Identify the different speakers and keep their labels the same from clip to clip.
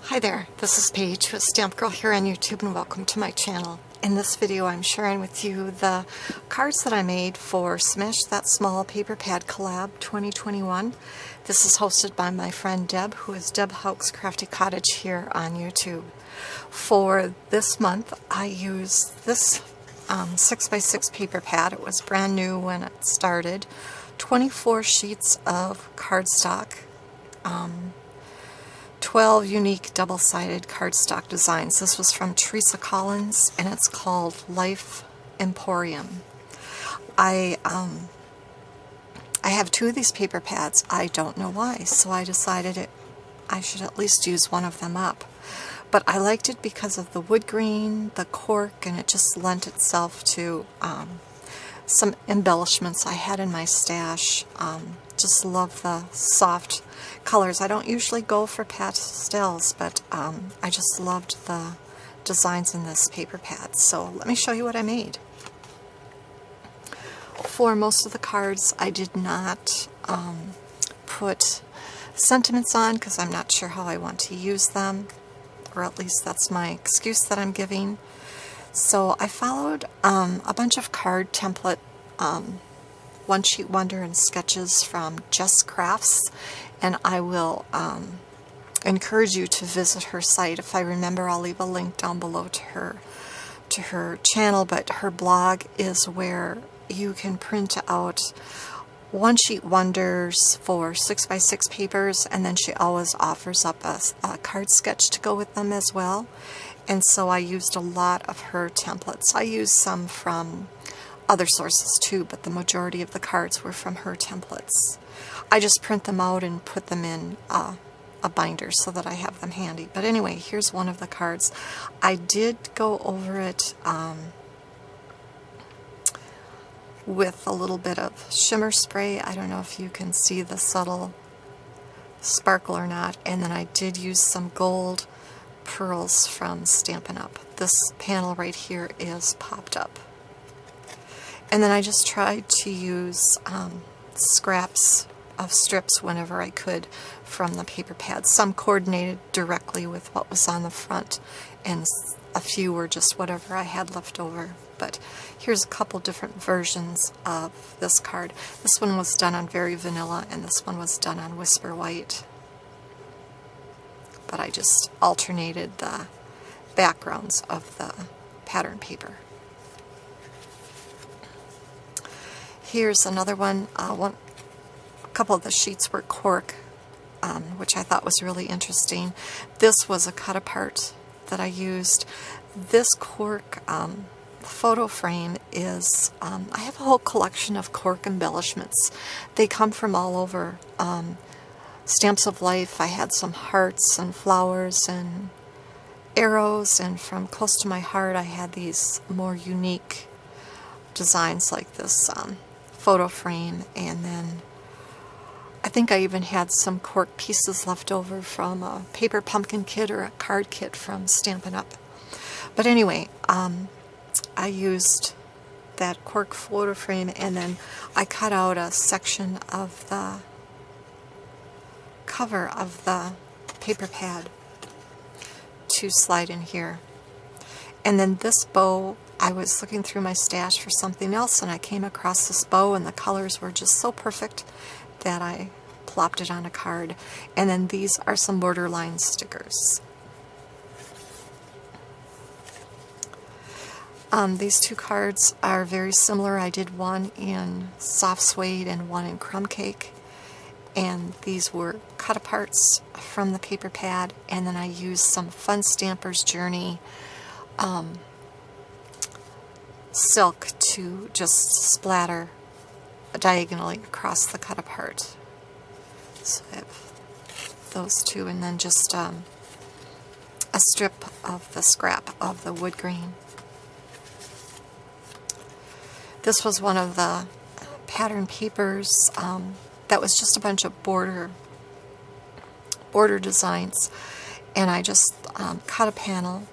Speaker 1: Hi there, this is Paige with Stamp Girl here on YouTube, and welcome to my channel. In this video I'm sharing with you the cards that I made for Smash That Small Paper Pad Collab 2021. This is hosted by my friend Deb, who is Deb Hauk's Crafty Cottage here on YouTube. For this month I used this 6x6 paper pad. It was brand new when it started. 24 sheets of cardstock. 12 unique double-sided cardstock designs. This was from Teresa Collins, and it's called Life Emporium. I have two of these paper pads. I don't know why, so I decided I should at least use one of them up. But I liked it because of the wood grain, the cork, and it just lent itself to some embellishments I had in my stash. Just love the soft colors. I don't usually go for pastels, but I just loved the designs in this paper pad. So let me show you what I made. For most of the cards I did not put sentiments on because I'm not sure how I want to use them, or at least that's my excuse that I'm giving. So I followed a bunch of card template One Sheet Wonder and sketches from Jess Crafts, and I will encourage you to visit her site. If I remember, I'll leave a link down below to her channel, but her blog is where you can print out One Sheet Wonders for 6x6 papers, and then she always offers up a card sketch to go with them as well. And so I used a lot of her templates. I used some from other sources too, but the majority of the cards were from her templates. I just print them out and put them in a binder so that I have them handy. But anyway, here's one of the cards. I did go over it with a little bit of shimmer spray. I don't know if you can see the subtle sparkle or not. And then I did use some gold pearls from Stampin' Up. This panel right here is popped up. And then I just tried to use scraps of strips whenever I could from the paper pads. Some coordinated directly with what was on the front, and a few were just whatever I had left over. But here's a couple different versions of this card. This one was done on Very Vanilla, and this one was done on Whisper White. But I just alternated the backgrounds of the pattern paper. Here's another one. A couple of the sheets were cork, which I thought was really interesting. This was a cut apart that I used. This cork photo frame is, I have a whole collection of cork embellishments. They come from all over. Stamps of Life, I had some hearts and flowers and arrows, and from Close to My Heart I had these more unique designs like this photo frame, and then I think I even had some cork pieces left over from a paper pumpkin kit or a card kit from Stampin' Up. But anyway, I used that cork photo frame, and then I cut out a section of the cover of the paper pad to slide in here. And then this bow, I was looking through my stash for something else, and I came across this bow, and the colors were just so perfect that I plopped it on a card. And then these are some borderline stickers. These two cards are very similar. I did one in soft suede and one in crumb cake, and these were cut aparts from the paper pad, and then I used some Fun Stamper's Journey silk to just splatter diagonally across the cut apart. So I have those two, and then just a strip of the scrap of the wood grain. This was one of the pattern papers that was just a bunch of border designs, and I just cut a panel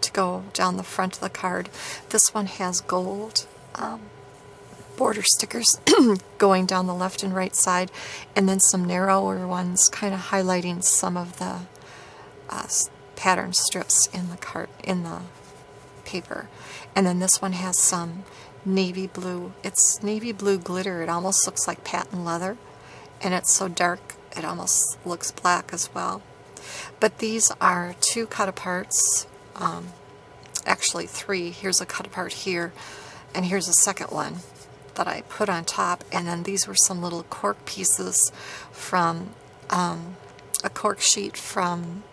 Speaker 1: to go down the front of the card. This one has gold border stickers going down the left and right side, and then some narrower ones kind of highlighting some of the pattern strips in the paper. And then this one has some navy blue. It's navy blue glitter. It almost looks like patent leather, and it's so dark it almost looks black as well. But these are 2 cut-aparts, actually 3. Here's a cut-apart here, and here's a second one that I put on top, and then these were some little cork pieces from a cork sheet from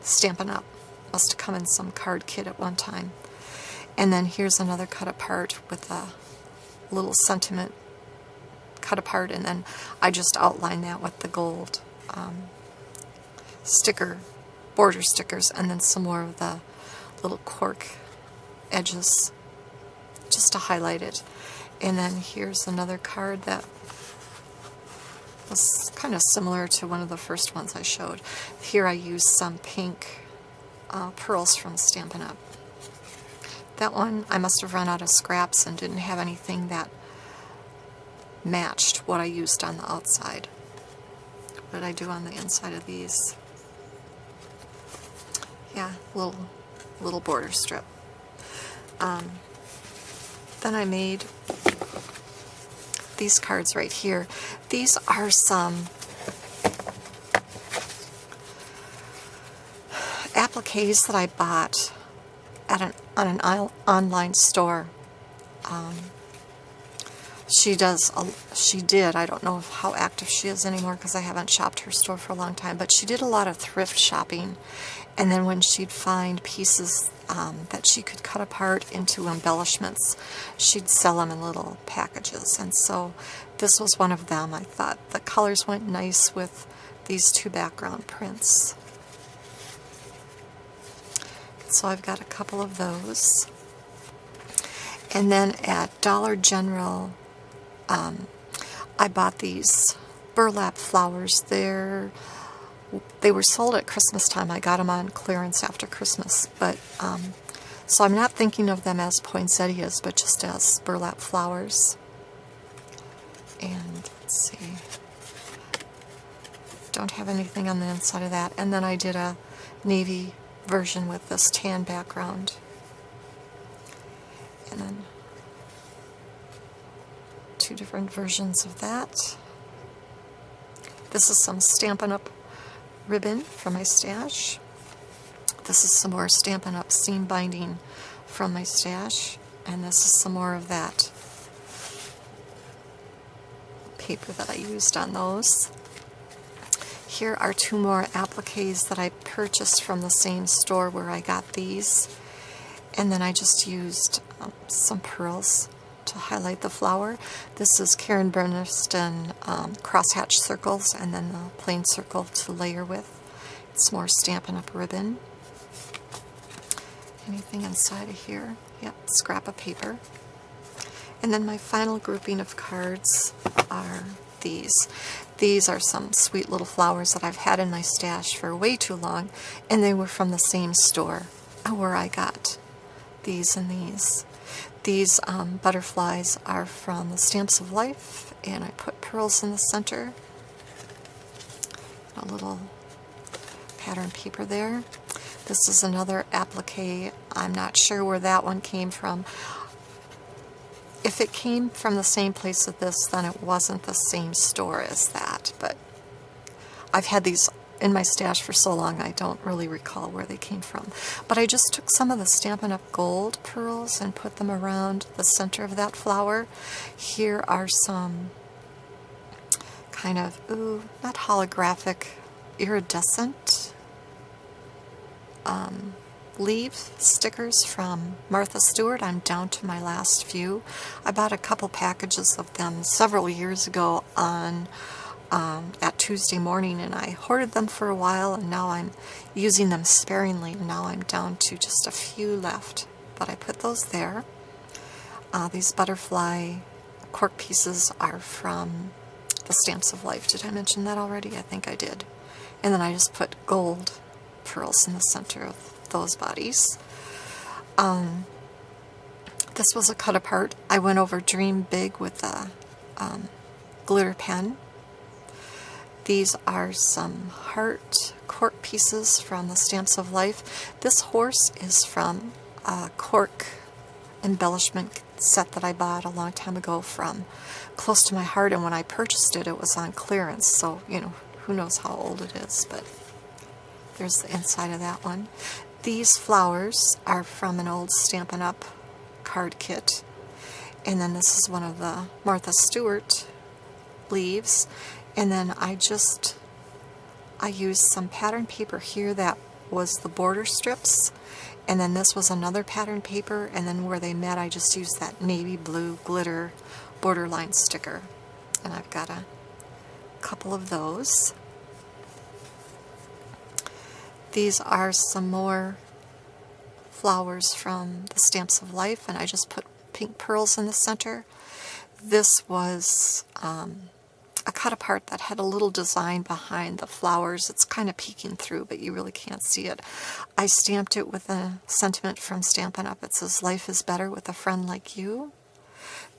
Speaker 1: Stampin' Up! Must have come in some card kit at one time. And then here's another cut-apart with a little sentiment cut-apart, and then I just outlined that with the gold border stickers, and then some more of the little cork edges just to highlight it. And then here's another card that was kind of similar to one of the first ones I showed. Here I used some pink pearls from Stampin' Up! That one I must have run out of scraps and didn't have anything that matched what I used on the outside. What did I do on the inside of these? Yeah, little border strip. Then I made these cards right here. These are some appliques that I bought at an online store. She did, I don't know how active she is anymore because I haven't shopped her store for a long time, but she did a lot of thrift shopping, and then when she'd find pieces that she could cut apart into embellishments, she'd sell them in little packages, and so this was one of them. I thought the colors went nice with these 2 background prints. So I've got a couple of those. And then at Dollar General, I bought these burlap flowers. They were sold at Christmas time. I got them on clearance after Christmas. But so I'm not thinking of them as poinsettias, but just as burlap flowers. And let's see. Don't have anything on the inside of that. And then I did a navy version with this tan background. And then 2 different versions of that. This is some Stampin' Up! Ribbon from my stash. This is some more Stampin' Up! Seam binding from my stash. And this is some more of that paper that I used on those. Here are 2 more appliques that I purchased from the same store where I got these. And then I just used some pearls to highlight the flower. This is Karen Berniston crosshatch circles, and then the plain circle to layer with. It's more Stampin' Up! Ribbon. Anything inside of here? Yep, scrap of paper. And then my final grouping of cards are these. These are some sweet little flowers that I've had in my stash for way too long, and they were from the same store where I got these and these. These butterflies are from the Stamps of Life, and I put pearls in the center. A little pattern paper there. This is another applique. I'm not sure where that one came from. If it came from the same place as this, then it wasn't the same store as that. But I've had these in my stash for so long, I don't really recall where they came from. But I just took some of the Stampin' Up! Gold pearls and put them around the center of that flower. Here are some kind of, not holographic, iridescent leaf stickers from Martha Stewart. I'm down to my last few. I bought a couple packages of them several years ago on at Tuesday morning, and I hoarded them for a while, and now I'm using them sparingly, and now I'm down to just a few left. But I put those there. These butterfly cork pieces are from the Stamps of Life. Did I mention that already? I think I did. And then I just put gold pearls in the center of those bodies. This was a cut apart. I went over Dream Big with a glitter pen. These are some heart cork pieces from the Stamps of Life. This horse is from a cork embellishment set that I bought a long time ago from Close to My Heart, and when I purchased it, it was on clearance, so, you know, who knows how old it is, but there's the inside of that one. These flowers are from an old Stampin' Up! Card kit, and then this is one of the Martha Stewart leaves, and then I used some pattern paper here that was the border strips, and then this was another pattern paper, and then where they met I just used that navy blue glitter borderline sticker, and I've got a couple of those. These are some more flowers from the Stamps of Life, and I just put pink pearls in the center. This was a cut apart that had a little design behind the flowers. It's kind of peeking through, but you really can't see it. I stamped it with a sentiment from Stampin' Up! It says, "Life is better with a friend like you."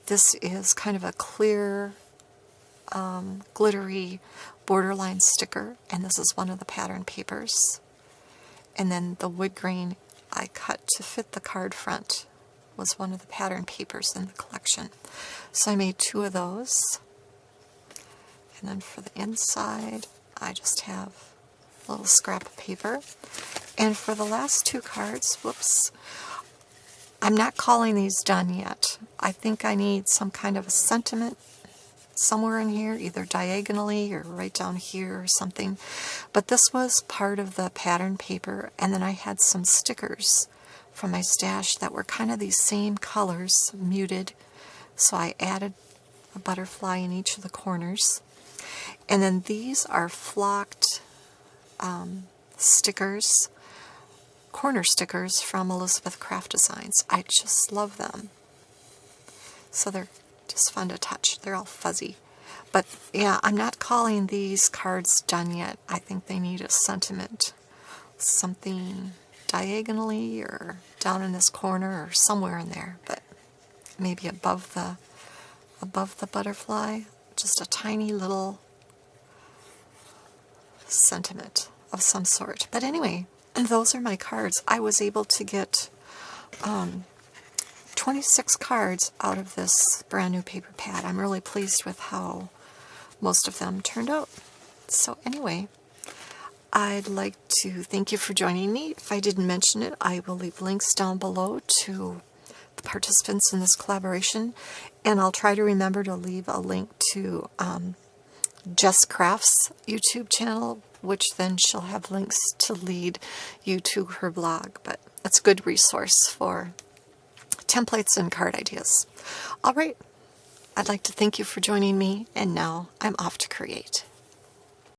Speaker 1: This is kind of a clear, glittery borderline sticker, and this is one of the pattern papers. And then the wood grain I cut to fit the card front was one of the pattern papers in the collection. So I made 2 of those. And then for the inside, I just have a little scrap of paper. And for the last 2 cards, whoops, I'm not calling these done yet. I think I need some kind of a sentiment somewhere in here, either diagonally or right down here or something. But this was part of the pattern paper, and then I had some stickers from my stash that were kind of these same colors, muted. So I added a butterfly in each of the corners. And then these are flocked stickers, corner stickers from Elizabeth Craft Designs. I just love them. So they're just fun to touch. They're all fuzzy. But yeah, I'm not calling these cards done yet. I think they need a sentiment. Something diagonally or down in this corner or somewhere in there. But maybe above the butterfly. Just a tiny little sentiment of some sort. But anyway, those are my cards. I was able to get 26 cards out of this brand new paper pad. I'm really pleased with how most of them turned out. So anyway, I'd like to thank you for joining me. If I didn't mention it, I will leave links down below to the participants in this collaboration, and I'll try to remember to leave a link to Jess Craft's YouTube channel, which then she'll have links to lead you to her blog. But it's a good resource for templates and card ideas. All right, I'd like to thank you for joining me, and now I'm off to create.